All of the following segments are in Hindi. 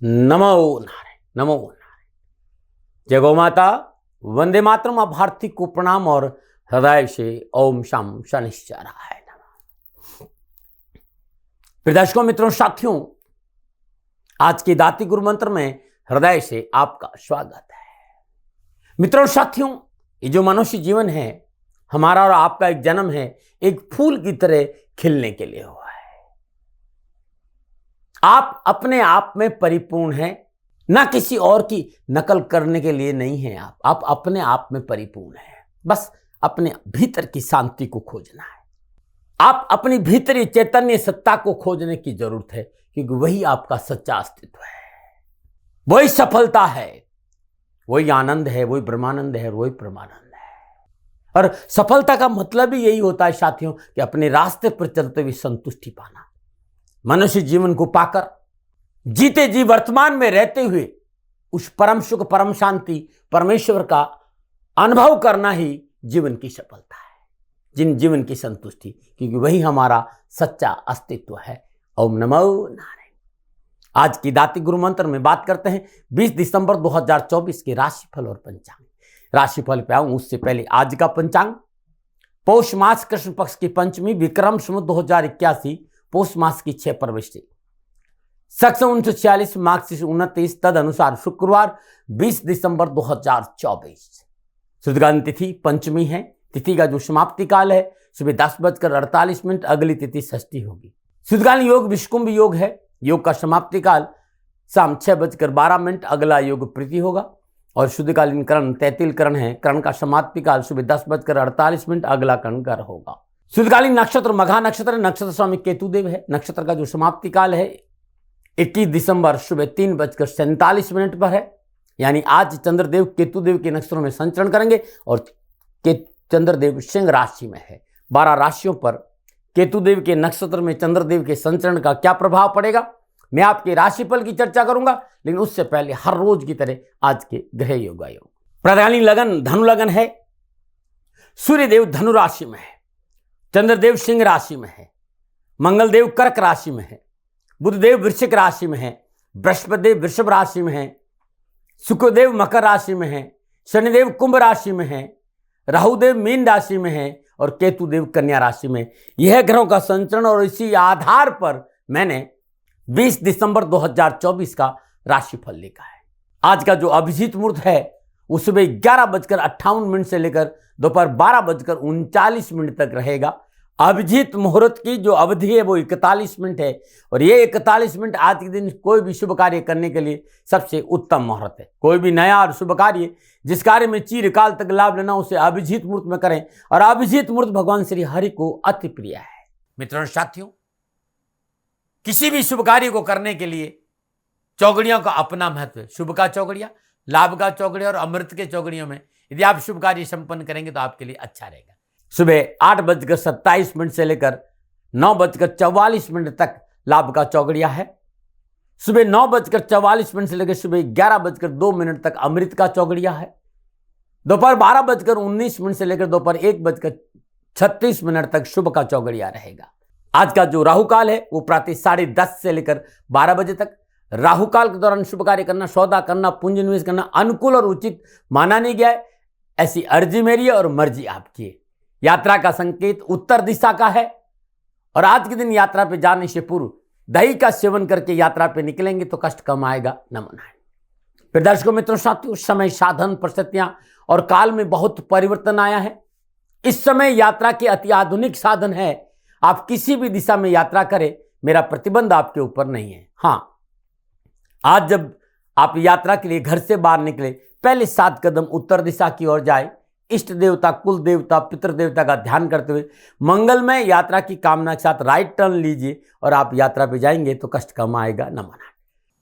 नमो नारायण, नमो नारायण। जय गौ माता, वंदे मातरम। आप भारती को प्रणाम और हृदय से ओम शाम शनिश्चराय नमः। प्रिय दर्शकों, मित्रों, साथियों, आज की दाती गुरु मंत्र में हृदय से आपका स्वागत है। मित्रों, साथियों, ये जो मनुष्य जीवन है, हमारा और आपका एक जन्म है, एक फूल की तरह खिलने के लिए हुआ है। आप अपने आप में परिपूर्ण हैं, ना किसी और की नकल करने के लिए नहीं है। आप अपने आप में परिपूर्ण हैं। बस अपने भीतर की शांति को खोजना है। आप अपनी भीतरी चैतन्य सत्ता को खोजने की जरूरत है, क्योंकि वही आपका सच्चा अस्तित्व है, वही सफलता है, वही आनंद है, वही ब्रह्मानंद है, वही परमानंद है। और सफलता का मतलब ही यही होता है साथियों, कि अपने रास्ते पर चलते हुए संतुष्टि पाना। मनुष्य जीवन को पाकर जीते जी वर्तमान में रहते हुए उस परम सुख, परम शांति, परमेश्वर का अनुभव करना ही जीवन की सफलता है, जीवन की संतुष्टि, क्योंकि वही हमारा सच्चा अस्तित्व है। ओम नमो नारायण। आज की दाती गुरु मंत्र में बात करते हैं 20 दिसंबर 2024 के राशिफल और पंचांग। राशिफल पे आऊं उससे पहले आज का पंचांग। पौष मास कृष्ण पक्ष की पंचमी, विक्रम संवत 2081, पौष मास की 6 प्रविष्टि, सक्षम 1946, मार्क्सिस 29, तद अनुसार शुक्रवार 20 दिसंबर 2024। शुद्धगान तिथि पंचमी है। तिथि का जो समाप्ति काल है सुबह 10:48, अगली तिथि षष्ठी होगी। शुद्धगान योग विष्कुंभ योग है। योग का समाप्ति काल शाम 6:12, अगला योग प्रीति होगा। और शुद्धकालीन करण तैतिल करण है। करण का समाप्ति काल सुबह 10:48, अगला करण कर होगा। शुद्धकालीन नक्षत्र मघा नक्षत्र, नक्षत्र स्वामी केतुदेव है। नक्षत्र का जो समाप्ति काल है 21 दिसंबर सुबह 3:47 पर है। यानी आज चंद्रदेव केतुदेव के नक्षत्रों में संचरण करेंगे और चंद्रदेव सिंह राशि में है। 12 राशियों पर केतुदेव के नक्षत्र में चंद्रदेव के संचरण का क्या प्रभाव पड़ेगा, मैं आपके राशिफल की चर्चा करूंगा। लेकिन उससे पहले हर रोज की तरह आज के ग्रह योग आयोग। प्रधानी लगन धनु लगन है। सूर्यदेव धनु राशि में है, चंद्रदेव सिंह राशि में है, मंगलदेव कर्क राशि में है, बुधदेव वृश्चिक राशि में है, बृहस्पतिदेव वृषभ राशि में है, शुक्रदेव मकर राशि में है, शनिदेव कुंभ राशि में है, राहुदेव मीन राशि में है और केतुदेव कन्या राशि में। यह ग्रहों का संचरण, और इसी आधार पर मैंने 20 दिसंबर 2024 का राशिफल लिखा है। आज का जो अभिजीत मुहूर्त है वो सुबह 11:58 से लेकर दोपहर 12:39 तक रहेगा। अभिजीत मुहूर्त की जो अवधि है वो 41 मिनट है, और ये 41 मिनट आज के दिन कोई भी शुभ कार्य करने के लिए सबसे उत्तम मुहूर्त है। कोई भी नया और शुभ कार्य, जिस कार्य में चिरकाल तक लाभ लेना, उसे अभिजीत मुहूर्त में करें। और अभिजीत मुहूर्त भगवान श्री हरि को अति प्रिय है। मित्रों साथियों, किसी भी शुभ कार्य को करने के लिए चौगड़ियों का अपना महत्व है। शुभ का चौगड़िया, लाभ का चौगड़िया और अमृत के चौगड़ियों में यदि आप शुभ कार्य संपन्न करेंगे तो आपके लिए अच्छा रहेगा। सुबह 8:27 से लेकर 9:44 तक लाभ का चौगड़िया है। सुबह 9:44 से लेकर सुबह 11:02 तक अमृत का चौगड़िया है। दोपहर 12:19 से लेकर दोपहर 1:36 तक शुभ का चौगड़िया रहेगा। आज का जो राहु काल है वो प्रातः 10:30 से लेकर 12 बजे तक। राहु काल के दौरान शुभ कार्य करना, सौदा करना, पूंजी निवेश करना अनुकूल और उचित माना नहीं गया है। ऐसी अर्जी मेरी है और मर्जी आपकी है। यात्रा का संकेत उत्तर दिशा का है, और आज के दिन यात्रा पे जाने से पूर्व दही का सेवन करके यात्रा पे निकलेंगे तो कष्ट कम आएगा। नमन है। फिर दर्शकों, मित्रों, साथियों, समय, साधन, परिस्थितियां और काल में बहुत परिवर्तन आया है। इस समय यात्रा के अति आधुनिक साधन है। आप किसी भी दिशा में यात्रा करें, मेरा प्रतिबंध आपके ऊपर नहीं है। हाँ, आज जब आप यात्रा के लिए घर से बाहर निकले, पहले 7 कदम उत्तर दिशा की ओर जाए। इष्ट देवता, कुल देवता, पितृ देवता का ध्यान करते हुए मंगलमय यात्रा की कामना के साथ राइट टर्न लीजिए और आप यात्रा पे जाएंगे तो कष्ट कम आएगा। न मना।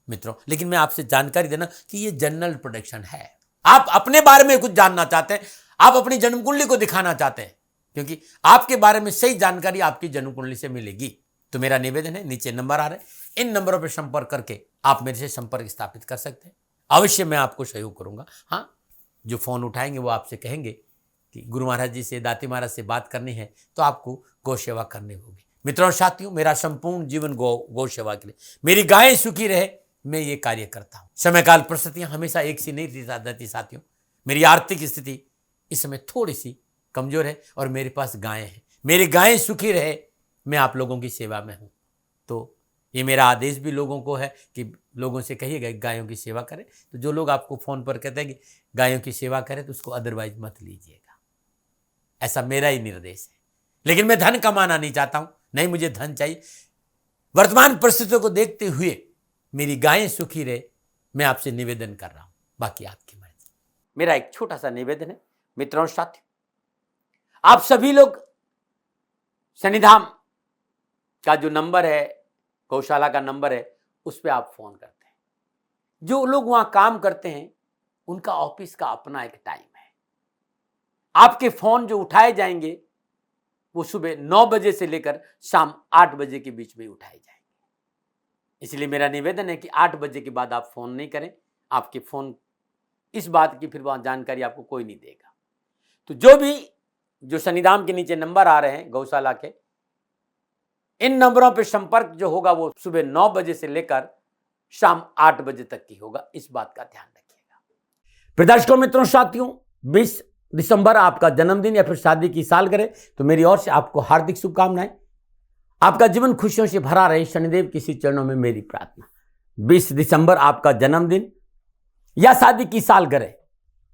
मित्रों, लेकिन मैं आपसे जानकारी देना कि ये जनरल प्रोडिक्शन है। आप अपने बारे में कुछ जानना चाहते हैं, आप अपनी जन्म कुंडली को दिखाना चाहते हैं, क्योंकि आपके बारे में सही जानकारी आपकी जन्म कुंडली से मिलेगी। तो मेरा निवेदन है, नीचे नंबर आ रहे हैं, इन नंबरों पर संपर्क करके आप मेरे से संपर्क स्थापित कर सकते हैं। अवश्य मैं आपको सहयोग करूंगा। हाँ, जो फोन उठाएंगे वो आपसे कहेंगे कि गुरु महाराज जी से, दाती महाराज से बात करनी है तो आपको गौ सेवा करनी होगी। मित्रों साथियों, मेरा संपूर्ण जीवन गौ सेवा के लिए। मेरी गायें सुखी रहे, मैं ये कार्य करता हूं। समय काल परिस्थितियां हमेशा एक सी नहीं रहती साथियों। मेरी आर्थिक स्थिति इस समय थोड़ी सी कमजोर है और मेरे पास गायें हैं। मेरी गायें सुखी रहे, मैं आप लोगों की सेवा में हूं। तो ये मेरा आदेश भी लोगों को है कि लोगों से कहिएगा गायों की सेवा करें। तो जो लोग आपको फोन पर कहते हैं कि गायों की सेवा करें, तो उसको अदरवाइज मत लीजिएगा। ऐसा मेरा ही निर्देश है। लेकिन मैं धन कमाना नहीं चाहता हूं, नहीं मुझे धन चाहिए। वर्तमान परिस्थितियों को देखते हुए मेरी गायें सुखी रहे, मैं आपसे निवेदन कर रहा हूं, बाकी आपकी मर्जी। मेरा एक छोटा सा निवेदन है मित्रों साथियों, आप सभी लोग शनिधाम का जो नंबर है, गौशाला का नंबर है, उस पर आप फोन करते हैं। जो लोग वहां काम करते हैं उनका ऑफिस का अपना एक टाइम है। आपके फोन जो उठाए जाएंगे वो सुबह 9 बजे से लेकर शाम 8 बजे के बीच में उठाए जाएंगे। इसलिए मेरा निवेदन है कि 8 बजे के बाद आप फोन नहीं करें। आपके फोन इस बात की फिर वहां जानकारी आपको कोई नहीं देगा। तो जो शनिधाम के नीचे नंबर आ रहे हैं गौशाला के, इन नंबरों पर संपर्क जो होगा वो सुबह 9 बजे से लेकर शाम 8 बजे तक की होगा। इस बात का ध्यान रखिएगा। दर्शकों मित्रों साथियों, 20 दिसंबर आपका जन्मदिन या फिर शादी की सालगिरह, तो मेरी ओर से आपको हार्दिक शुभकामनाएं। आपका जीवन खुशियों से भरा रहे, शनिदेव के श्री चरणों में मेरी प्रार्थना। 20 दिसंबर आपका जन्मदिन या शादी की सालगिरह,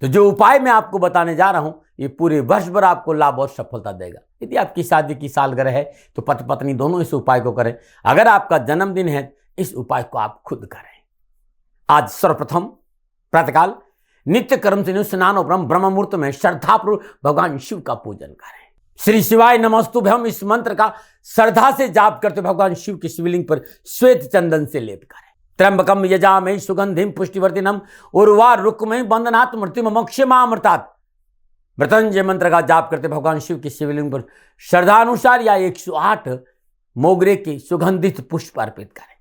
तो जो उपाय मैं आपको बताने जा रहा हूं ये पूरे वर्ष भर आपको लाभ और सफलता देगा। यदि आपकी शादी की सालगिरह है तो पति पत्नी दोनों इस उपाय को करें। अगर आपका जन्मदिन है इस उपाय को आप खुद करें। आज सर्वप्रथम प्रातःकाल नित्य कर्म से स्नान और ब्रह्म मुहूर्त में श्रद्धापूर्वक भगवान शिव का पूजन करें। श्री शिवाय नमस्तुभ्यम इस मंत्र का श्रद्धा से जाप करते भगवान शिव के शिवलिंग पर श्वेत चंदन से लेप करें। त्र्यंबकम यजामहे सुगंधिम पुष्टिवर्धनम उर्वारुकमहि बंधनात् मृत्युमोक्षमामृतात्। मृत्युंजय मंत्र का जाप करते भगवान शिव के शिवलिंग पर श्रद्धानुसार या 108 मोगरे के सुगंधित पुष्प अर्पित करें।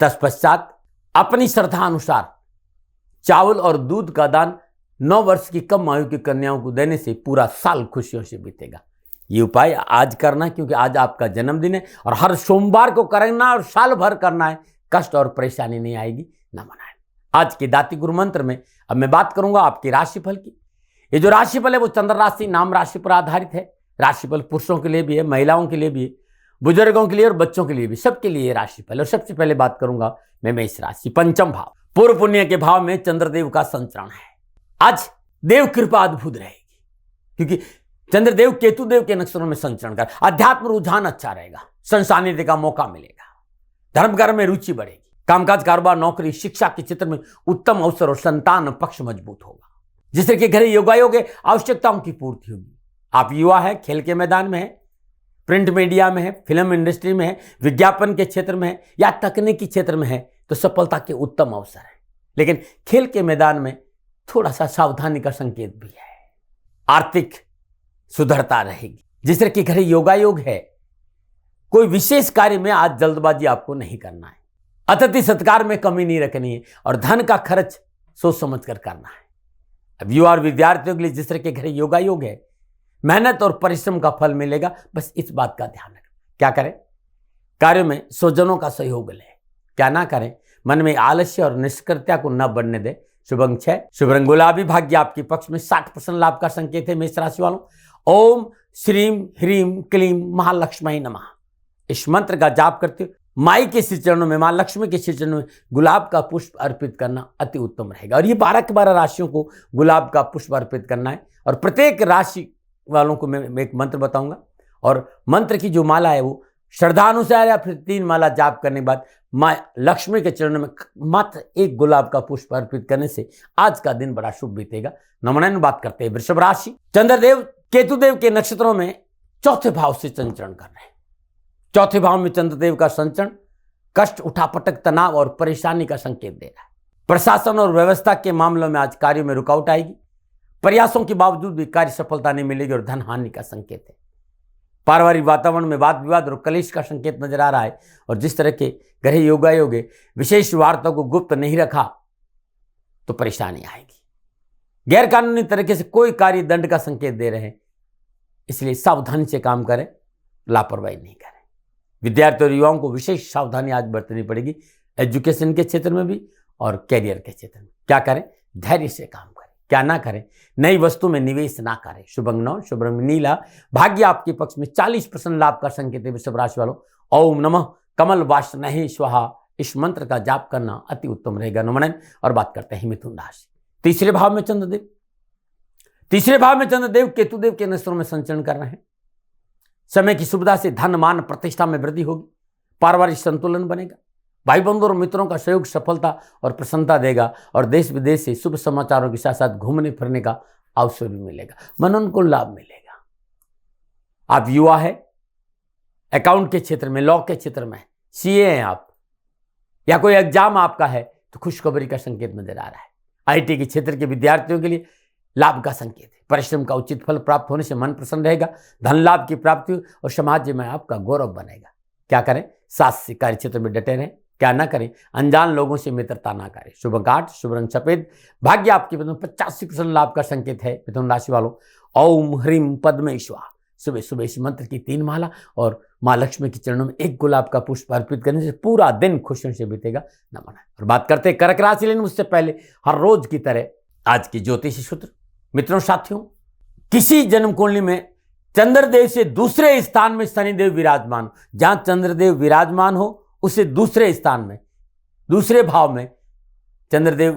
तत्पश्चात अपनी श्रद्धा अनुसार चावल और दूध का दान 9 वर्ष की कम आयु की कन्याओं को देने से पूरा साल खुशियों से बीतेगा। ये उपाय आज करना, क्योंकि आज आपका जन्मदिन है और हर सोमवार को करना और साल भर करना है। कष्ट और परेशानी नहीं आएगी, न मनाएं। आज के दाती गुरु मंत्र में अब मैं बात करूंगा आपके राशिफल की। ये जो राशिफल है वो चंद्र राशि नाम राशि पर आधारित है। राशिफल पुरुषों के लिए भी है, महिलाओं के लिए भी है, बुजुर्गों के लिए और बच्चों के लिए भी, सबके लिए राशिफल। और सबसे पहले बात करूंगा मैं मेष राशि, पंचम भाव, पूर्व पुण्य के भाव में चंद्रदेव का संचरण है। आज देव कृपा अद्भुत रहेगी, क्योंकि चंद्रदेव केतुदेव के नक्षत्रों में संचरण कर अध्यात्म रुझान अच्छा रहेगा। संसानिध्य का मौका मिलेगा, धर्म कर्म में रुचि बढ़ेगी, कामकाज कारोबार नौकरी शिक्षा के क्षेत्र में उत्तम अवसर और संतान पक्ष मजबूत होगा। जिस तरह के घरे योगायोग है आवश्यकताओं की पूर्ति होगी। आप युवा है, खेल के मैदान में है, प्रिंट मीडिया में है, फिल्म इंडस्ट्री में है, विज्ञापन के क्षेत्र में है या तकनीकी क्षेत्र में है, तो सफलता के उत्तम अवसर है। लेकिन खेल के मैदान में थोड़ा सा सावधानी का संकेत भी है। आर्थिक सुधरता रहेगी। जिस तरह के घरे योगायोग है, कोई विशेष कार्य में आज जल्दबाजी आपको नहीं करना है। अतिथि सत्कार में कमी नहीं रखनी है और धन का खर्च सोच समझ कर करना है। अब युवा और विद्यार्थियों के लिए जिस तरह के घरे योगायोग है, मेहनत और परिश्रम का फल मिलेगा। बस इस बात का ध्यान रखें। क्या करें? कार्यों में स्वजनों का सहयोग लें। क्या ना करें? मन में आलस्य और निष्क्रियता को न बढ़ने दें। शुभ अंक 6, शुभ रंग गुलाबी, भाग्य आपके पक्ष में, 60% लाभ का संकेत है मेष राशि वालों। ओम श्रीम ह्रीम क्लीम महालक्ष्मी नमः इस मंत्र का जाप करते माई के श्री चरणों में, मां लक्ष्मी के श्री चरणों में गुलाब का पुष्प अर्पित करना अति उत्तम रहेगा। और ये 12 के 12 राशियों को गुलाब का पुष्प अर्पित करना है। और प्रत्येक राशि वालों को मैं एक मंत्र बताऊंगा और मंत्र की जो माला है वो श्रद्धानुसार या फिर 3 माला जाप करने के बाद मां लक्ष्मी के चरणों में मात्र 1 गुलाब का पुष्प अर्पित करने से आज का दिन बड़ा शुभ बीतेगा। नमन बात करते हैं वृषभ राशि, चंद्रदेव केतुदेव के नक्षत्रों में चौथे भाव से संचरण कर रहे हैं। चौथे भाव में चंद्रदेव का संचरण कष्ट, उठापटक, तनाव और परेशानी का संकेत दे रहा है। प्रशासन और व्यवस्था के मामलों में आज कार्यों में रुकावट आएगी। प्रयासों के बावजूद भी कार्य सफलता नहीं मिलेगी और धन हानि का संकेत है। पारिवारिक वातावरण में वाद विवाद और कलेश का संकेत नजर आ रहा है। और जिस तरह के ग्रह योगायोग विशेष वार्ता को गुप्त नहीं रखा तो परेशानी आएगी। गैर कानूनी तरीके से कोई कार्य दंड का संकेत दे रहे हैं, इसलिए सावधानी से काम करें, लापरवाही नहीं करें। विद्यार्थी और युवाओं को विशेष सावधानी आज बरतनी पड़ेगी। एजुकेशन के क्षेत्र में भी और कैरियर के क्षेत्र में। क्या करें? धैर्य से काम करें। क्या ना करें? नई वस्तु में निवेश ना करें। शुभ अंग 9, शुभ रंग नीला, भाग्य आपके पक्ष में। 40% लाभ का संकेत है वृषभ राशि वालों। ओम नमः कमल वासनाहि स्वाहा, इस मंत्र का जाप करना अति उत्तम रहेगा। नमन। और बात करते हैं मिथुन राशि। तीसरे भाव में चंद्रदेव, तीसरे भाव में चंद्रदेव केतुदेव के नक्षत्रों में संचरण कर रहे हैं। समय की सुविधा से धन मान प्रतिष्ठा में वृद्धि होगी। पारिवारिक संतुलन बनेगा। भाई बंधु और मित्रों का सहयोग सफलता और प्रसन्नता देगा और देश विदेश से शुभ समाचारों के साथ साथ घूमने फिरने का अवसर भी मिलेगा। मन को लाभ मिलेगा। आप युवा है, अकाउंट के क्षेत्र में, लॉ के क्षेत्र में, सीए हैं आप, या कोई एग्जाम आपका है तो खुशखबरी का संकेत नजर आ रहा है। आईटी के क्षेत्र के विद्यार्थियों के लिए लाभ का संकेत है। परिश्रम का उचित फल प्राप्त होने से मन प्रसन्न रहेगा। धन लाभ की प्राप्ति और समाज में आपका गौरव बनेगा। क्या करें? साथ से कार्य क्षेत्र में डटे रहें। क्या ना करें? अनजान लोगों से मित्रता ना करें। शुभ अंक 8, शुभ रंग सफेद, भाग्य आपके 85% लाभ का संकेत है मिथुन राशि वालों। ओम ह्रीम पद्मेश्वर, सुबह सुबह इस मंत्र की 3 माला और माँ लक्ष्मी के चरणों में 1 गुलाब का पुष्प अर्पित करने से पूरा दिन खुशियों से बीतेगा। नमन। और बात करते हैं कर्क राशि, लेकिन उससे पहले हर रोज की तरह आज की ज्योतिषी सूत्र। मित्रों साथियों, किसी जन्म कुंडली में चंद्रदेव से दूसरे स्थान में शनिदेव विराजमान, जहां चंद्रदेव विराजमान हो उसे दूसरे स्थान में, दूसरे भाव में, चंद्रदेव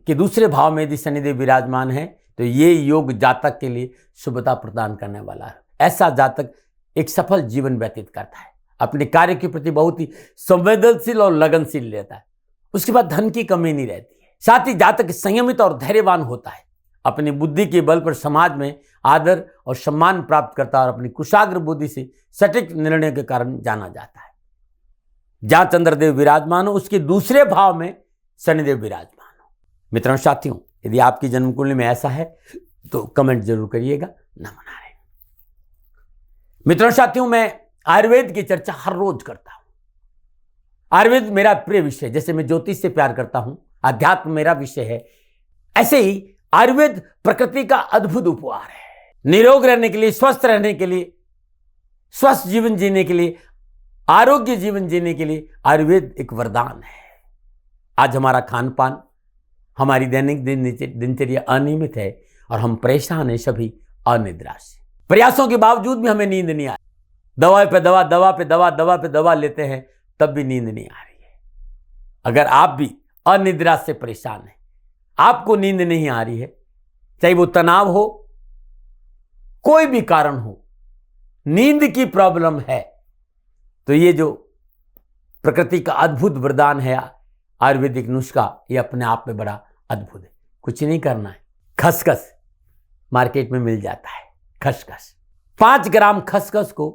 के दूसरे भाव में यदि शनिदेव विराजमान है तो ये योग जातक के लिए शुभता प्रदान करने वाला है। ऐसा जातक एक सफल जीवन व्यतीत करता है। अपने कार्य के प्रति बहुत ही संवेदनशील और लगनशील रहता है। उसके बाद धन की कमी नहीं रहती है। साथ ही जातक संयमित और धैर्यवान होता है। अपनी बुद्धि के बल पर समाज में आदर और सम्मान प्राप्त करता है और अपनी कुशाग्र बुद्धि से सटीक निर्णय के कारण जाना जाता है। जहां चंद्रदेव विराजमान हो उसके दूसरे भाव में शनिदेव विराजमान हो। मित्रों साथियों, यदि आपकी जन्म कुंडली में ऐसा है तो कमेंट जरूर करिएगा। नमन। मित्रों साथियों, मैं आयुर्वेद की चर्चा हर रोज करता हूं। आयुर्वेद मेरा प्रिय विषय, जैसे मैं ज्योतिष से प्यार करता हूं, अध्यात्म मेरा विषय है, ऐसे ही आयुर्वेद प्रकृति का अद्भुत उपहार है। निरोग रहने के लिए, स्वस्थ रहने के लिए, स्वस्थ जीवन जीने के लिए, आरोग्य जीवन जीने के लिए आयुर्वेद एक वरदान है। आज हमारा खान पान, हमारी दैनिक दिनचर्या अनियमित है और हम परेशान हैं, सभी अनिद्रा से। प्रयासों के बावजूद भी हमें नींद नहीं आ रही। दवा पे दवा, दवा पे दवा, दवा पे दवा लेते हैं, तब भी नींद नहीं आ रही है। अगर आप भी अनिद्रा से परेशान हैं, आपको नींद नहीं आ रही है, चाहे वो तनाव हो, कोई भी कारण हो, नींद की प्रॉब्लम है, तो ये जो प्रकृति का अद्भुत वरदान है आयुर्वेदिक नुस्खा, ये अपने आप में बड़ा अद्भुत है। कुछ नहीं करना है। खसखस मार्केट में मिल जाता है। खसखस 5 ग्राम खसखस को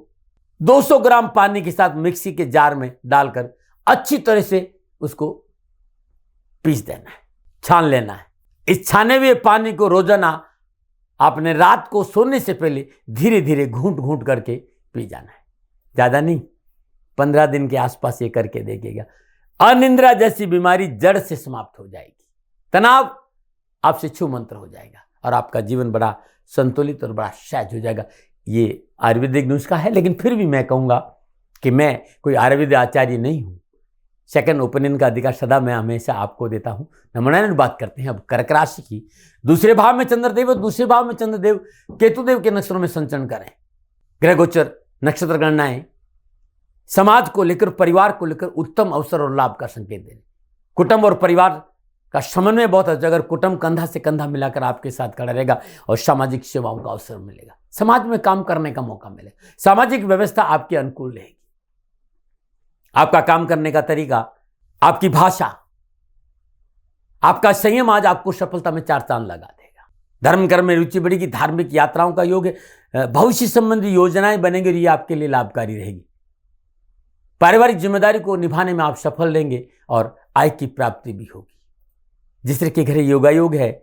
200 ग्राम पानी के साथ मिक्सी के जार में डालकर अच्छी तरह से उसको पीस देना है, छान लेना है। इस छाने हुए पानी को रोजाना आपने रात को सोने से पहले धीरे धीरे घूंट घूंट करके पी जाना है। ज्यादा नहीं, 15 दिन के आसपास ये करके देखिएगा। अनिद्रा जैसी बीमारी जड़ से समाप्त हो जाएगी। तनाव आपसे छू मंत्र हो जाएगा और आपका जीवन बड़ा संतुलित और बड़ा सहज हो जाएगा। ये आयुर्वेदिक नुस्खा है, लेकिन फिर भी मैं कहूँगा कि मैं कोई आयुर्वेद आचार्य नहीं हूँ। सेकंड ओपिनियन का अधिकार सदा मैं हमेशा आपको देता हूँ। नमन। बात करते हैं अब कर्क राशि की। दूसरे भाव में चंद्रदेव और दूसरे भाव में चंद्रदेव केतुदेव के नक्षत्रों में संचरण करें। ग्रह गोचर नक्षत्र गणनाएं समाज को लेकर, परिवार को लेकर उत्तम अवसर और लाभ का संकेत दें। कुटुंब और परिवार का समन्वय बहुत अच्छा। अगर कुटुंब कंधा से कंधा मिलाकर आपके साथ खड़ा रहेगा और सामाजिक सेवाओं का अवसर मिलेगा, समाज में काम करने का मौका मिलेगा, सामाजिक व्यवस्था आपके अनुकूल रहेगी। आपका काम करने का तरीका, आपकी भाषा, आपका संयम आज आपको सफलता में 4 चांद लगा देगा। धर्म कर्म में रुचि बढ़ेगी। धार्मिक यात्राओं का योग है। भविष्य संबंधी योजनाएं बनेंगी और ये आपके लिए लाभकारी रहेगी। पारिवारिक जिम्मेदारी को निभाने में आप सफल रहेंगे और आय की प्राप्ति भी होगी। जिस तरह के घर योगायोग है,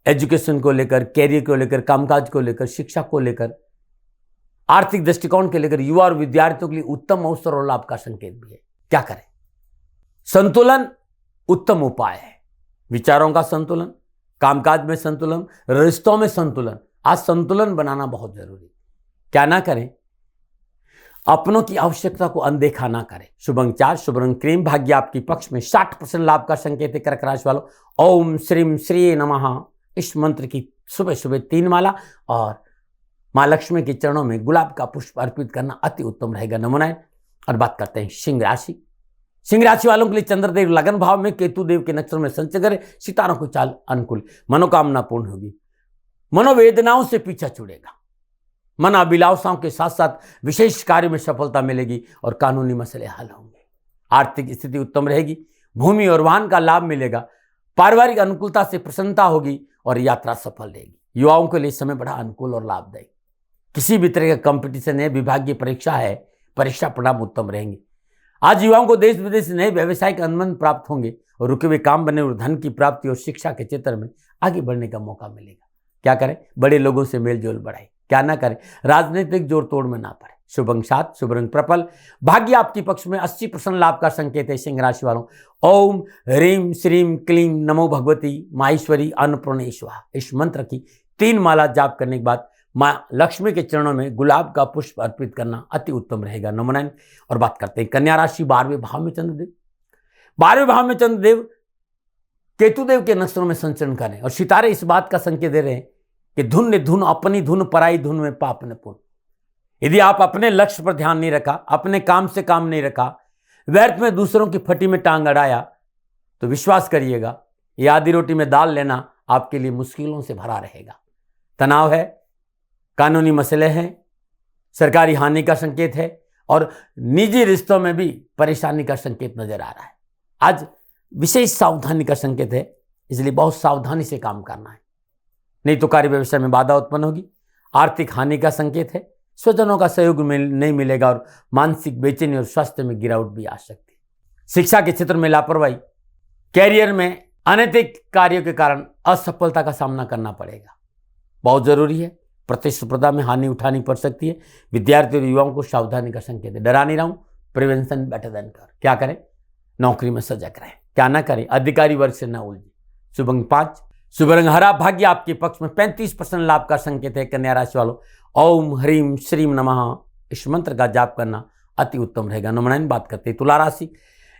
एजुकेशन को लेकर, कैरियर को लेकर, कामकाज को लेकर, शिक्षा को लेकर, आर्थिक दृष्टिकोण के लेकर युवा और विद्यार्थियों के लिए उत्तम अवसर और लाभ का संकेत भी है। क्या करें? संतुलन उत्तम उपाय है। विचारों का संतुलन, कामकाज में संतुलन, रिश्तों में संतुलन। आज संतुलन बनाना बहुत जरूरी। क्या ना करें? अपनों की आवश्यकता को अनदेखा ना करें। शुभ अंक 4, शुभ रंग क्रीम, भाग्य आपकी पक्ष में। 60% लाभ का संकेत है कर्क राशि वालों। ओम श्रीम श्री नमः इस मंत्र की सुबह सुबह 3 माला और माँ लक्ष्मी के चरणों में गुलाब का पुष्प अर्पित करना अति उत्तम रहेगा। नमो नारायण। और बात करते हैं सिंह राशि। सिंह राशि वालों के लिए चंद्रदेव लगन भाव में, केतु देव के नक्षत्र में संचय करे। सितारों को चाल अनुकूल, मनोकामना पूर्ण होगी, मनोवेदनाओं से पीछा छुड़ेगा, मन अभिलाषाओं के साथ साथ विशेष कार्य में सफलता मिलेगी और कानूनी मसले हल होंगे। आर्थिक स्थिति उत्तम रहेगी, भूमि और वाहन का लाभ मिलेगा, पारिवारिक अनुकूलता से प्रसन्नता होगी और यात्रा सफल रहेगी। युवाओं के लिए समय बड़ा अनुकूल और लाभदायक। किसी भी तरह का कंपटीशन है, विभागीय परीक्षा है, परीक्षा परिणाम उत्तम रहेंगे। आज युवाओं को देश विदेश से नए व्यवसायिक अनुबंध प्राप्त होंगे और रुके हुए काम बने और धन की प्राप्ति और शिक्षा के क्षेत्र में आगे बढ़ने का मौका मिलेगा। क्या करें? बड़े लोगों से मेल जोल बढ़ाए। क्या ना करें? राजनीतिक जोड़ तोड़ में ना पड़े। शुभ अंक 7, शुभ रंग पर्पल, भाग्य आपके पक्ष में। 80% लाभ का संकेत है सिंह राशि वालों। ओम ह्रीम श्रीम क्लीम नमो भगवती माहेश्वरी अन्नपूर्णेश्वरा इस मंत्र की 3 माला जाप करने के बाद माँ लक्ष्मी के चरणों में गुलाब का पुष्प अर्पित करना अति उत्तम रहेगा। नमो नारायण। और बात करते हैं कन्या राशि। 12वें भाव में चंद्रदेव, 12वें भाव में चंद्रदेव केतुदेव के नक्षत्रों में संचरण करें और सितारे इस बात का संकेत दे रहे हैं कि धुन ने धुन, अपनी धुन पराई धुन में पाप न पुण्य। यदि आप अपने लक्ष्य पर ध्यान नहीं रखा, अपने काम से काम नहीं रखा, व्यर्थ में दूसरों की फटी में टांग अड़ाया, तो विश्वास करिएगा ये आधी रोटी में दाल लेना आपके लिए मुश्किलों से भरा रहेगा। तनाव है, कानूनी मसले हैं, सरकारी हानि का संकेत है और निजी रिश्तों में भी परेशानी का संकेत नजर आ रहा है। आज विशेष सावधानी का संकेत है, इसलिए बहुत सावधानी से काम करना है, नहीं तो कार्य व्यवसाय में बाधा उत्पन्न होगी। आर्थिक हानि का संकेत है, स्वजनों का सहयोग नहीं मिलेगा और मानसिक बेचैनी और स्वास्थ्य में गिरावट भी आ सकती है। शिक्षा के क्षेत्र में लापरवाही, कैरियर में अनैतिक कार्यों के कारण असफलता का सामना करना पड़ेगा, बहुत जरूरी है। प्रतिस्पर्धा में हानि उठानी पड़ सकती है। विद्यार्थियों और युवाओं को सावधानी का संकेत है। डरा नहीं रहा हूं, प्रिवेंशन बेटर देन क्योर। क्या करें? नौकरी में सजग रहें। क्या ना करें? अधिकारी वर्ग से ना उलझे। शुभ अंक 5, शुभ रंग हरा, भाग्य आपके पक्ष में। 35% लाभ का संकेत है कन्या राशि वालों। ओम ह्रीम श्रीम नमः इस मंत्र का जाप करना अति उत्तम रहेगा। नमो नारायण। बात करते हैं तुला राशि।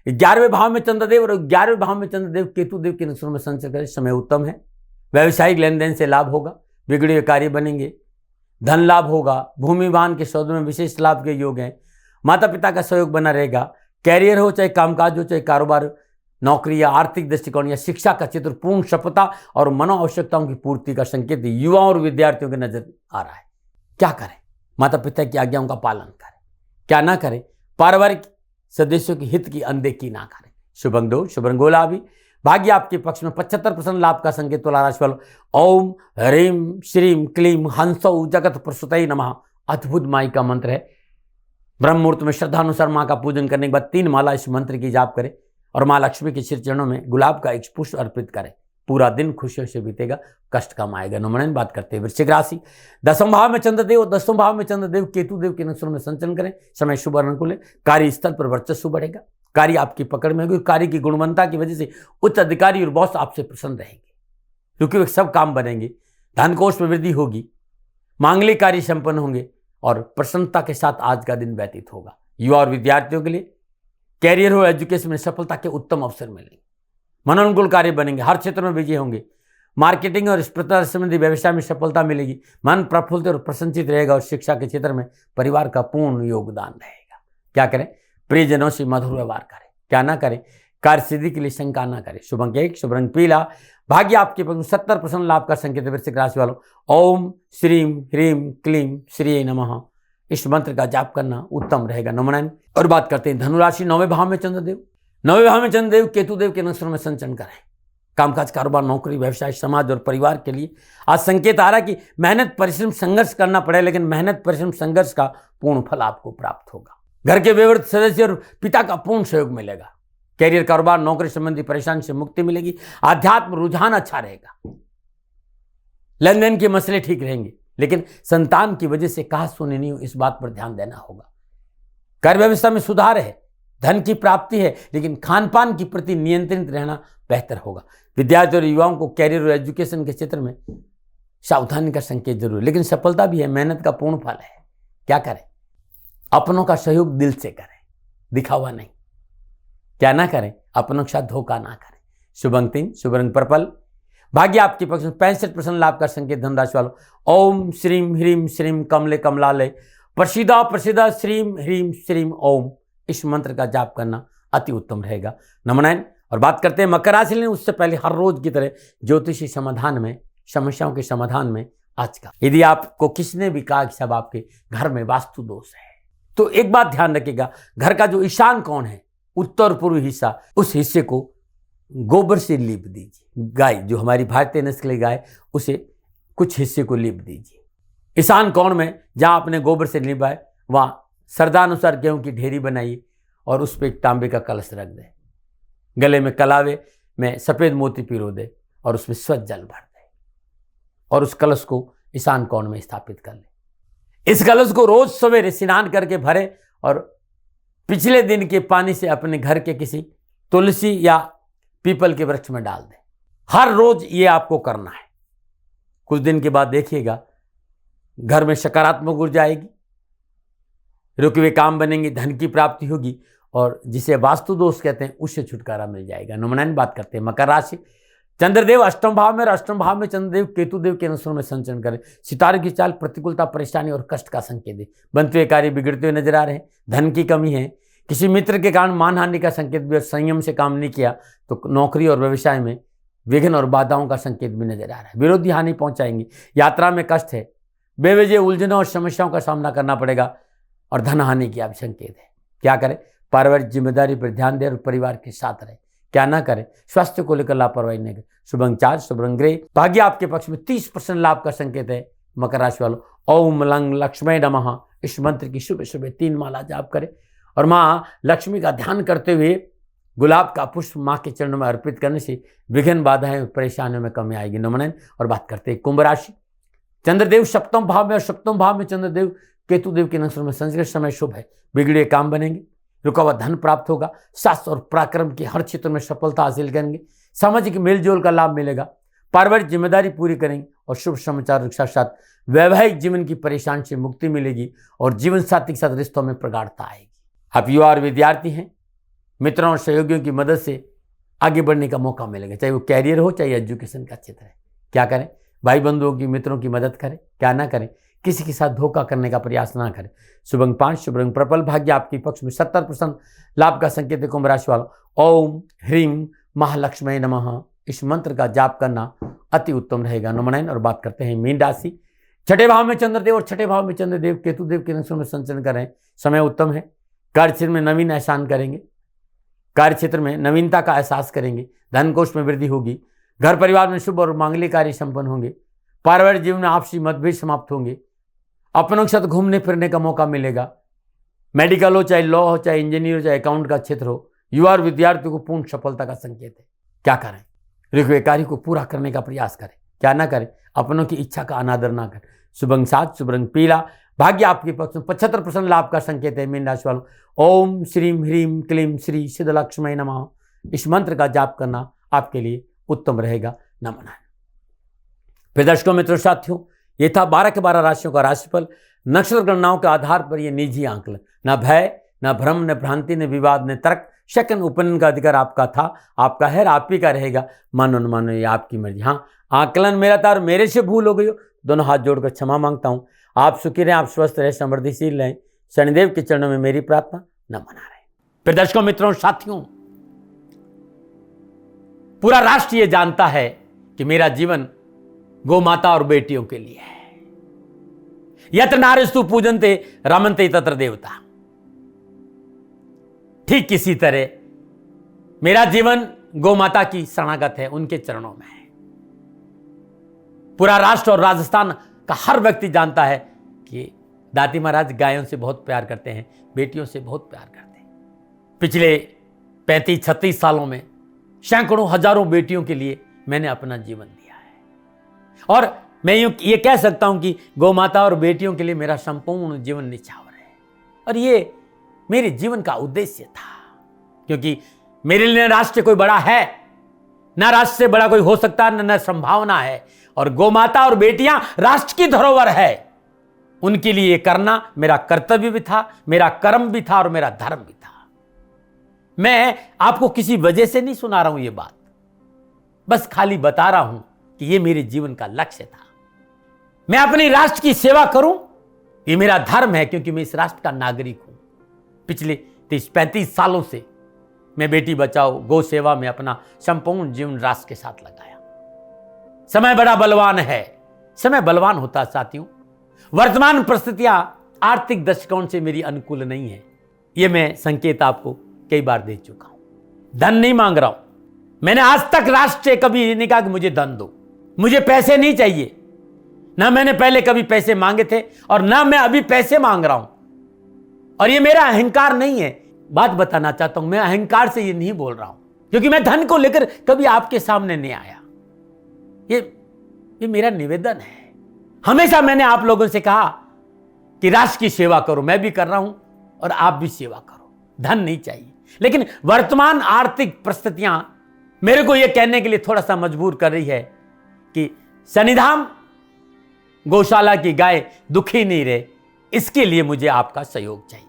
11वें भाव में चंद्रदेव और 11वें भाव में चंद्रदेव केतुदेव के नक्षत्रों में संचय करें। समय उत्तम है, व्यावसायिक लेन देन से लाभ होगा, बिगड़े हुए कार्य बनेंगे, धन लाभ होगा, भूमि वाहन के सौदों में विशेष लाभ के योग हैं, माता पिता का सहयोग बना रहेगा। कैरियर हो चाहे कामकाज हो, चाहे कारोबार, नौकरी या आर्थिक दृष्टिकोण या शिक्षा का क्षेत्र, पूर्ण सफलता और मनो आवश्यकताओं की पूर्ति का संकेत युवाओं और विद्यार्थियों के नजर आ रहा है। क्या करें? माता पिता की आज्ञाओं का पालन करें। क्या ना करें? पारिवारिक सदस्यों की हित की अनदेखी ना करें। शुभ अंक 2, शुभ रंग गुलाबी, भाग्य आपके पक्ष में। 75% लाभ का संकेत तुला राशि वालों। ओम ह्रीम श्रीम क्लीम हंसौ जगत प्रसूतये नमः अद्भुत माई का मंत्र है। ब्रह्म मुहूर्त में श्रद्धानुसार माँ का पूजन करने के बाद 3 माला इस मंत्र की जाप करें और माँ लक्ष्मी के श्री चरणों में गुलाब का एक पुष्प अर्पित करें। पूरा दिन खुशियों से बीतेगा, कष्ट कम आएगा। नमो नारायण। बात करते हैं वृश्चिक राशि। 10वें भाव में चंद्रदेव, 10वें भाव में चंद्रदेव केतुदेव के नक्षत्रों में संचलन करें। समय शुभ और अनुकूल है, कार्यस्थल पर वर्चस्व बढ़ेगा, कार्य आपकी पकड़ में होगी, कार्य की गुणवत्ता की वजह से उच्च अधिकारी और बॉस आपसे प्रसन्न रहेंगे, क्योंकि वे सब काम बनेंगे, धन कोष में वृद्धि होगी, मांगलिक कार्य संपन्न होंगे और प्रसन्नता के साथ आज का दिन व्यतीत होगा। युवा और विद्यार्थियों के लिए कैरियर हो, एजुकेशन में सफलता के उत्तम अवसर मिलेंगे, मनोनुकूल कार्य बनेंगे, हर क्षेत्र में विजय होंगे, मार्केटिंग और स्पर्धा संबंधी व्यवसाय में सफलता मिलेगी, मन प्रफुल्लित और प्रसन्नचित रहेगा और शिक्षा के क्षेत्र में परिवार का पूर्ण योगदान रहेगा। क्या करें? प्रियजनों से मधुर व्यवहार करें। क्या ना करें? कार्य सिद्धि के लिए शंका ना करें। शुभ अंक 1, शुभ रंग पीला, भाग्य आपके पक्ष में। 70% लाभ का संकेत है वृश्चिक राशि वालों। ओम श्रीम ह्रीम क्लीम श्री नमः इस मंत्र का जाप करना उत्तम रहेगा। नमो नारायण। और बात करते हैं धनुराशि। 9वें भाव में चंद्रदेव, 9वें भाव में चंद्रदेव केतुदेव के नक्षत्रों में संचरण करें। कामकाज, कारोबार, नौकरी, व्यवसाय, समाज और परिवार के लिए आज संकेत आ रहा है कि मेहनत, परिश्रम, संघर्ष करना पड़े, लेकिन मेहनत, परिश्रम, संघर्ष का पूर्ण फल आपको प्राप्त होगा। घर के वयोवृद्ध सदस्य और पिता का पूर्ण सहयोग मिलेगा। कैरियर, कारोबार, नौकरी संबंधी परेशानी से मुक्ति मिलेगी। आध्यात्म रुझान अच्छा रहेगा, लेन देन के मसले ठीक रहेंगे, लेकिन संतान की वजह से कहा सुनी नहीं हो, इस बात पर ध्यान देना होगा। कार्य व्यवस्था में सुधार है, धन की प्राप्ति है, लेकिन खान पान के प्रति नियंत्रित रहना बेहतर होगा। विद्यार्थियों और युवाओं को कैरियर और एजुकेशन के क्षेत्र में सावधानी का संकेत जरूर है, लेकिन सफलता भी है, मेहनत का पूर्ण फल है। क्या करें? अपनों का सहयोग दिल से करें, दिखावा नहीं। क्या ना करें, अपनों के साथ धोखा ना करें। शुभ अंक 3, शुभ रंग पर्पल। भाग्य आपके पक्ष में 65% लाभ का संकेत। धनराशि वालों, ओम श्रीम ह्रीम श्रीम कमले कमलालय प्रसिदा प्रसिदा श्रीम ह्रीम श्रीम ओम, इस मंत्र का जाप करना अति उत्तम रहेगा। नमन। और बात करते हैं मकर राशि। उससे पहले हर रोज की तरह ज्योतिषी समाधान में, समस्याओं के समाधान में आज का, यदि आपको किसने भी कहा कि सब आपके घर में वास्तु दोष है, तो एक बात ध्यान रखिएगा, घर का जो ईशान कोण है, उत्तर पूर्वी हिस्सा, उस हिस्से को गोबर से लीप दीजिए। गाय, जो हमारी भारतीय नस्ल की गाय, उसे कुछ हिस्से को लीप दीजिए। ईशान कोण में जहां आपने गोबर से लीपा है, वहां श्रद्धानुसार गेहूं की ढेरी बनाइए और उस पर एक तांबे का कलश रख दें। गले में कलावे में सफेद मोती पिरो दे और उसमें स्वच्छ जल भर दे और उस कलश को ईशान कोण में स्थापित कर ले। इस कलश को रोज सवेरे स्नान करके भरे और पिछले दिन के पानी से अपने घर के किसी तुलसी या पीपल के वृक्ष में डाल दें। हर रोज ये आपको करना है। कुछ दिन के बाद देखिएगा घर में सकारात्मक ऊर्जा आएगी, रुके हुए काम बनेंगे, धन की प्राप्ति होगी और जिसे वास्तु दोष कहते हैं उससे छुटकारा मिल जाएगा। नमन। बात करते हैं मकर राशि। चंद्रदेव अष्टम भाव में और अष्टम भाव में चंद्रदेव केतुदेव के अनुसार में संचरण करें। सितारे की चाल प्रतिकूलता, परेशानी और कष्ट का संकेत दे। बनते हुए कार्य बिगड़ते हुए नजर आ रहे हैं। धन की कमी है, किसी मित्र के कारण मानहानि का संकेत भी, और संयम से काम नहीं किया तो नौकरी और व्यवसाय में विघ्न और बाधाओं का संकेत भी नजर आ रहा है। विरोधी हानि पहुंचाएंगे। यात्रा में कष्ट है, बेवजह उलझनों और समस्याओं का सामना करना पड़ेगा और धन हानि की आप संकेत है। क्या करें, पारिवारिक जिम्मेदारी पर ध्यान दें और परिवार के साथ रहे। क्या ना करें, स्वास्थ्य को लेकर लापरवाही नहीं करें। शुभ अंक 4, शुभ रंग ग्रे। भाग्य आपके पक्ष में 30% लाभ का संकेत है। मकर राशि वालों, ओम लंग लक्ष्मी नमः, इस मंत्र की सुबह सुबह 3 माला जाप करें और माँ लक्ष्मी का ध्यान करते हुए गुलाब का पुष्प माँ के चरणों में अर्पित करने से विघ्न बाधाएं परेशानियों में कमी आएगी। नमन। और बात करते हैं कुंभ राशि। चंद्रदेव सप्तम भाव में और सप्तम भाव में चंद्रदेव केतुदेव के नक्षत्र में संस्कृत समय शुभ है। बिगड़े काम बनेंगे, रुका हुआ धन प्राप्त होगा। साहस और पराक्रम के हर क्षेत्र में सफलता हासिल करेंगे। सामाजिक मेलजोल का लाभ मिलेगा। पारिवारिक जिम्मेदारी पूरी करेंगे और शुभ समाचार के साथ वैवाहिक जीवन की परेशानी से मुक्ति मिलेगी और जीवन साथी के साथ रिश्तों में प्रगाढ़ता आएगी। आप युवा और विद्यार्थी हैं, मित्रों और सहयोगियों की मदद से आगे बढ़ने का मौका मिलेगा, चाहे वो कैरियर हो चाहे एजुकेशन का क्षेत्र है। क्या करें, भाई बंधुओं की, मित्रों की मदद करें। क्या ना करें, किसी के साथ धोखा करने का प्रयास ना करें। शुभ अंक 5, शुभ रंग पर्पल। भाग्य आपके पक्ष में 70% लाभ का संकेत है। कुंभ राशि वालों, ओम ह्रीम महालक्ष्मी नमः, इस मंत्र का जाप करना अति उत्तम रहेगा। नमन। और बात करते हैं मीन राशि। छठे भाव में चंद्रदेव और छठे भाव में चंद्रदेव केतुदेव के नक्षत्र में संचरण कर रहे हैं। समय उत्तम है। कार्यक्षेत्र में नवीन एहसान करेंगे, कार्यक्षेत्र में नवीनता का एहसास करेंगे। धन कोष में वृद्धि होगी। घर परिवार में शुभ और मांगलिक कार्य संपन्न होंगे। पारिवारिक जीवन में आपसी मतभेद समाप्त होंगे। अपनों के साथ घूमने फिरने का मौका मिलेगा। मेडिकल हो चाहे लॉ हो चाहे इंजीनियर हो चाहे अकाउंट का क्षेत्र हो, युवा और विद्यार्थियों को पूर्ण सफलता का संकेत है। क्या करें, रुके कार्य को पूरा करने का प्रयास करें। क्या ना करें, अपनों की इच्छा का अनादर ना करें। शुभ अंक 7, शुभ रंग पीला। भाग्य आपके पक्ष में 75% लाभ का संकेत है। मीन राशि वालों, ओम श्रीम ह्रीम क्लीम श्री सिद्धलक्ष्मी नमः, इस मंत्र का जाप करना आपके लिए उत्तम रहेगा। नमन। फिर दर्शकों, मित्रों, साथियों, ये था 12 के 12 राशियों का राशिफल। नक्षत्र गणनाओं के आधार पर यह निजी आंकलन, न भय, न भ्रम, न भ्रांति, न विवाद, न तर्क, सेकंड ओपिनियन का अधिकार आपका था, आपका है, आप ही का रहेगा। मानो न मानो ये आपकी मर्जी। हाँ, आकलन मेरा था और मेरे से भूल हो गई हो, दोनों हाथ जोड़कर क्षमा मांगता हूँ। आप सुखी रहें, आप स्वस्थ रहें, समृद्धिशील रहें, शनिदेव के चरणों में मेरी प्रार्थना। न मना रहे। फिर दर्शकों, मित्रों, साथियों, पूरा राष्ट्र ये जानता है कि मेरा जीवन गौ माता और बेटियों के लिए है। यत्र नारीस्तु पूजन्ते रमन्ते तत्र देवता। ठीक किसी तरह मेरा जीवन गौ माता की शरणागत है, उनके चरणों में है। पूरा राष्ट्र और राजस्थान का हर व्यक्ति जानता है कि दादी महाराज गायों से बहुत प्यार करते हैं, बेटियों से बहुत प्यार करते हैं। पिछले 35-36 सालों में सैकड़ों हजारों बेटियों के लिए मैंने अपना जीवन दिया है और मैं ये कह सकता हूं कि गौ माता और बेटियों के लिए मेरा संपूर्ण जीवन निछावर है। और ये मेरे जीवन का उद्देश्य था, क्योंकि मेरे लिए राष्ट्र कोई बड़ा है, ना राष्ट्र से बड़ा कोई हो सकता है, न संभावना है। और गौ माता और बेटियां राष्ट्र की धरोहर है। उनके लिए ये करना मेरा कर्तव्य भी था, मेरा कर्म भी था और मेरा धर्म भी था। मैं आपको किसी वजह से नहीं सुना रहा हूं ये बात, बस खाली बता रहा हूं कि ये मेरे जीवन का लक्ष्य था। मैं अपने राष्ट्र की सेवा करूं, ये मेरा धर्म है, क्योंकि मैं इस राष्ट्र का नागरिक हूं। पिछले 30-35 सालों से मैं बेटी बचाओ, गौ सेवा में अपना संपूर्ण जीवन राष्ट्र के साथ लगाया। समय बड़ा बलवान है, समय बलवान होता साथियों। वर्तमान परिस्थितियां आर्थिक दृष्टिकोण से मेरी अनुकूल नहीं है, यह मैं संकेत आपको कई बार दे चुका हूं। धन नहीं मांग रहा हूं। मैंने आज तक राष्ट्र से कभी नहीं कहा कि मुझे धन दो, मुझे पैसे नहीं चाहिए। ना मैंने पहले कभी पैसे मांगे थे और ना मैं अभी पैसे मांग रहा हूं। और ये मेरा अहंकार नहीं है। बात बताना चाहता हूं, मैं अहंकार से ये नहीं बोल रहा हूं, क्योंकि मैं धन को लेकर कभी आपके सामने नहीं आया। ये मेरा निवेदन है। हमेशा मैंने आप लोगों से कहा कि राष्ट्र की सेवा करो, मैं भी कर रहा हूं और आप भी सेवा करो। धन नहीं चाहिए, लेकिन वर्तमान आर्थिक परिस्थितियां मेरे को यह कहने के लिए थोड़ा सा मजबूर कर रही है कि सन्निधाम गौशाला की गाय दुखी नहीं रहे, इसके लिए मुझे आपका सहयोग चाहिए।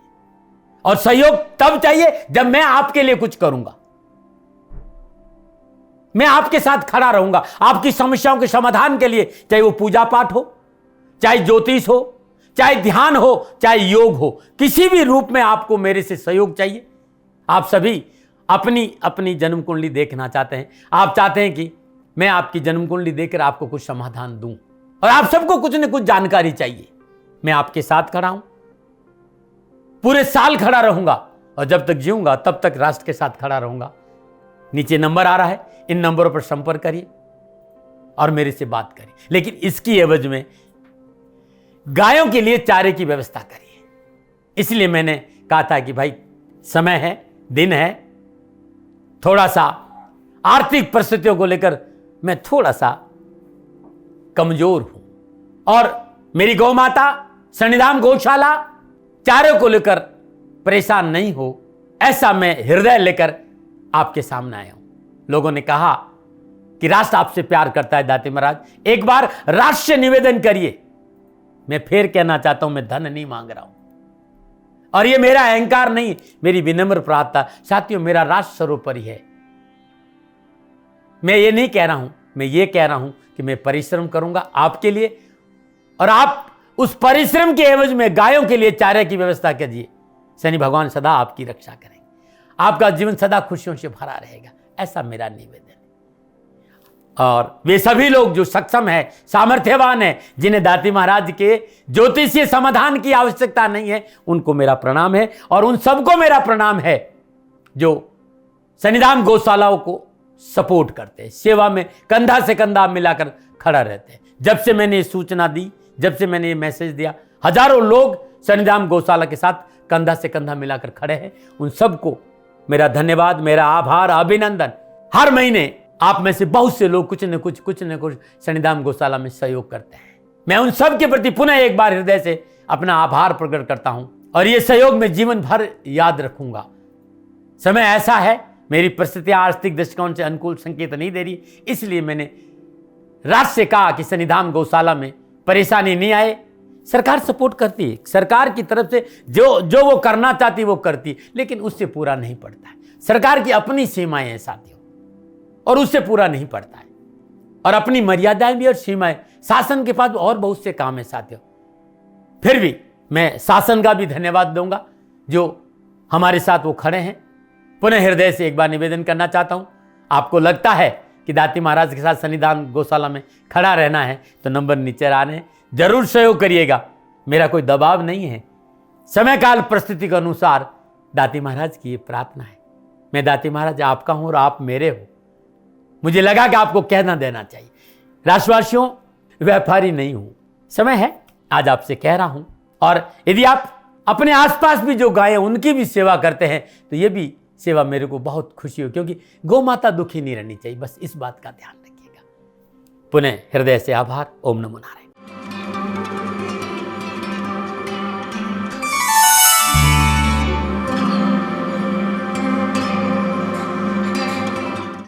और सहयोग तब चाहिए जब मैं आपके लिए कुछ करूंगा। मैं आपके साथ खड़ा रहूंगा, आपकी समस्याओं के समाधान के लिए, चाहे वो पूजा पाठ हो, चाहे ज्योतिष हो, चाहे ध्यान हो, चाहे योग हो, किसी भी रूप में आपको मेरे से सहयोग चाहिए। आप सभी अपनी अपनी जन्म कुंडली देखना चाहते हैं। आप चाहते हैं कि मैं आपकी जन्म कुंडली देखकर आपको कुछ समाधान दूं, और आप सबको कुछ न कुछ जानकारी चाहिए। मैं आपके साथ खड़ा हूं, पूरे साल खड़ा रहूंगा, और जब तक जीऊंगा तब तक राष्ट्र के साथ खड़ा रहूंगा। नीचे नंबर आ रहा है, इन नंबरों पर संपर्क करिए और मेरे से बात करिए, लेकिन इसकी एवज में गायों के लिए चारे की व्यवस्था करिए। इसलिए मैंने कहा था कि भाई समय है, दिन है, थोड़ा सा आर्थिक परिस्थितियों को लेकर मैं थोड़ा सा कमजोर हूं, और मेरी गौ माता सन्निधाम गौशाला चारे को लेकर परेशान नहीं हो, ऐसा मैं हृदय लेकर आपके सामने आया हूं। लोगों ने कहा कि राष्ट्र आपसे प्यार करता है दाते महाराज, एक बार राष्ट्र से निवेदन करिए। मैं फिर कहना चाहता हूं, मैं धन नहीं मांग रहा हूं, और ये मेरा अहंकार नहीं, मेरी विनम्र प्रार्थना। साथियों, मेरा राष्ट्र सर्वोपरि है। मैं ये नहीं कह रहा हूं, मैं ये कह रहा हूं कि मैं परिश्रम करूंगा आपके लिए, और आप उस परिश्रम के एवज में गायों के लिए चारे की व्यवस्था कीजिए। शनि भगवान सदा आपकी रक्षा करेंगे, आपका जीवन सदा खुशियों से भरा रहेगा, ऐसा मेरा निवेदन है। और वे सभी लोग जो सक्षम है, सामर्थ्यवान है, जिन्हें दाती महाराज के ज्योतिषीय समाधान की आवश्यकता नहीं है, उनको मेरा प्रणाम है। और उन सबको मेरा प्रणाम है जो सन्निधाम गौशालाओं को सपोर्ट करते हैं, सेवा में कंधा से कंधा मिलाकर खड़ा रहते हैं। जब से मैंने ये सूचना दी, जब से मैंने ये मैसेज दिया, हजारों लोग सन्निधाम गौशाला के साथ कंधा से कंधा मिलाकर खड़े हैं। उन सबको मेरा धन्यवाद, मेरा आभार, अभिनंदन। हर महीने आप में से बहुत से लोग कुछ न कुछ सन्निधाम गौशाला में सहयोग करते हैं। मैं उन सब के प्रति पुनः एक बार हृदय से अपना आभार प्रकट करता हूं, और ये सहयोग मैं जीवन भर याद रखूंगा। समय ऐसा है, मेरी परिस्थितियां आर्थिक दृष्टिकोण से अनुकूल संकेत नहीं दे रही, इसलिए मैंने राष्ट्र से कहा कि सन्निधाम गौशाला में परेशानी नहीं आए। सरकार सपोर्ट करती है, सरकार की तरफ से जो वो करना चाहती वो करती है, लेकिन उससे पूरा नहीं पड़ता है। सरकार की अपनी सीमाएं हैं साथियों, और उससे पूरा नहीं पड़ता है, और अपनी मर्यादाएं भी और सीमाएं। शासन के पास और बहुत से काम है साथियों। फिर भी मैं शासन का भी धन्यवाद दूंगा जो हमारे साथ वो खड़े हैं। पुनः हृदय से एक बार निवेदन करना चाहता हूं, आपको लगता है कि दाती महाराज के साथ सन्निधान गौशाला में खड़ा रहना है तो नंबर नीचे आ रहे हैं, जरूर सहयोग करिएगा। मेरा कोई दबाव नहीं है, समय काल परिस्थिति के अनुसार दाती महाराज की ये प्रार्थना है। मैं दाती महाराज आपका हूं और आप मेरे हो। मुझे लगा कि आपको कहना देना चाहिए। राष्ट्रवासियों, व्यापारी नहीं हूं, समय है आज आपसे कह रहा हूं। और यदि आप अपने आसपास भी जो गाय उनकी भी सेवा करते हैं तो ये भी सेवा मेरे को बहुत खुशी हो, क्योंकि गौ माता दुखी नहीं रहनी चाहिए। बस इस बात का ध्यान रखिएगा। पुनः हृदय से आभार। ओम नमो नारायण।